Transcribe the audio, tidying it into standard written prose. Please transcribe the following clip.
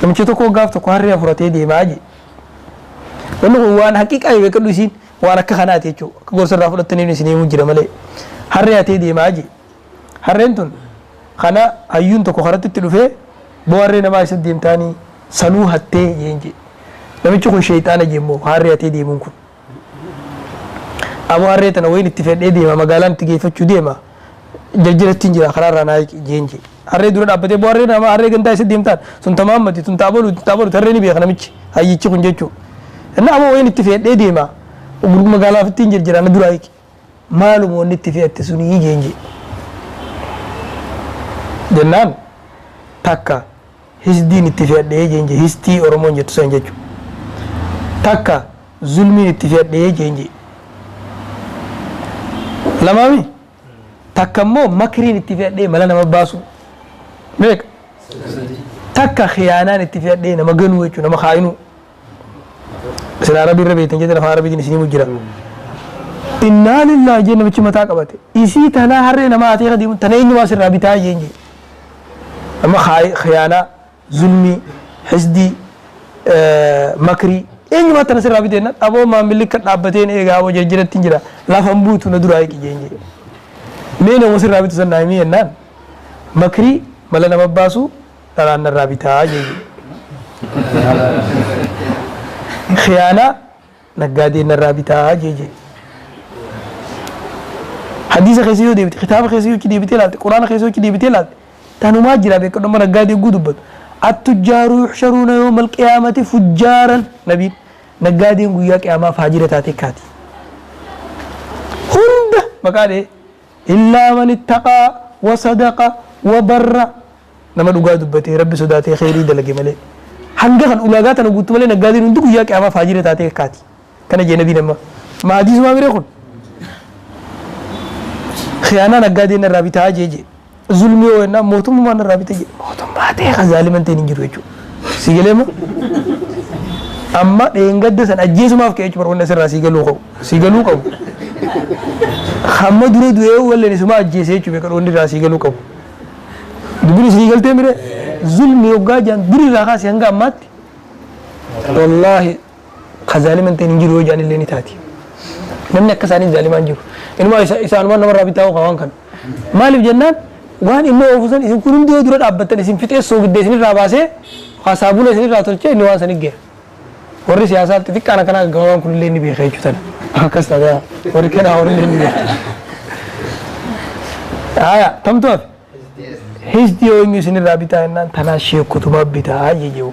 namichi tokko gaaf tokko harree afuratee deemaa je wanni kun waan haqiiqaa yoo beekadhu isiin waan akka kanaati jechuudha akka gorsarraa fudhattanii isin himuu jira malee harree atee deemaa je harreen tun kana hayyuun tokko karatti itti dhufee boo harree namaa isa deemtaanii sanuu hattee jeenje namichi kun sheeyxaana jemmoo harree atee deemuun kun ammoo harree tana wayin itti fedhee deema magaalaan itti geeffachuu deema jajjirattiin jira karaarraa naa jeenje harree dura dhaabbatee boo harree namaa harree gandaa isa deemtaan sun tamaammati sun taabalu harree ni beeka namichi hayyichi kun jechuu inni ammoo wayin itti fedhee deema magaalaaf ittiin jirjira na dura hiiki maaluma wanni itti fe'atte sunii jeenje jennaan takka hisdiin itti fe'adhee jeenje histii oromoon jettu san jechuudha takka zulmiin itti fe'adhee jeenje lamaami takka immoo makriin itti fe'adhee mala nama baasu beeka takka khiyaanaan itti fe'adhee nama ganuu jechuudha nama kaayinuu sila arabii irra beektan jedhe lafaan arabiitiin isinii mujjira innaa lillahi jee namichi mataa qabate isii tanaa harree namaa atee kadiimu tana eenyumaa sirraa bitaa jeenje amma khiyaanaa zulmii hisdii makrii eenyumaa tana sirraa biteenna dhaboo maamilli akka dhaabbateen eegaa hoo jajjirattiin jira lafan buutu na duraa hiqi jeenje mee nama sirraa bitu san naamii jennaan makrii mala nama baasu dharaan narraa bitaa jeenje khiyaanaa naggaadeen narraa bitaa jeenje حديث خيسيو ديبتي كتاب خيسيو كي ديبتي لات قرآن خيسيو كي ديبتي لات تانو ما جرا بيك نما نغادي غودبت التجار يحشرون يوم القيامة فجارا نبي نغادي غويا قيامة فاجرة تاتي كاتي هند مقاله إلا من اتقى وصدق وبر نما دوغا دبتي ربي سداتي خيري دلغي ملي حنغا خن اولاغات انا غوت ملي نغادي ندو غويا قيامة فاجرة تاتي كاتي كان جي نبي نما ما حديث ما بيرخون خيانة نقادين الرابطة جيجي ظلمي وإننا موتم ما الرابطة جي موتم باتي خزالي من تيني جروجو سيجلما أما إنقد سن أجيس ما في كيش برون نسر سيجلو قو خامة درو دوه ولا نسمع أجيس يجوا بكرون نسر سيجلو قو دبني سيجل تمره ظلمي وقا جان دري راها سيانغا مات والله خزالي من تيني جروجو جان اللي نتاتي نمني أكساني ظالمان جرو إنما إسان ما نمر رابطة وقوان كان مالي بجنان وان إنه أفوسان إسان كلهم ديو دورات أبتن إسان فتح سوق الدسين راباسه خاصابون إسان راتولچه إنوان سنگه ورّي سياسات تفك كانا قوان كل اللي نبي خيچو تن كستا دا ورّي كنا ورّي اللي نبي آيا تم توف هيس ديو إنو إسان رابطة إنان تنا شيء كتما بيتا آجي جو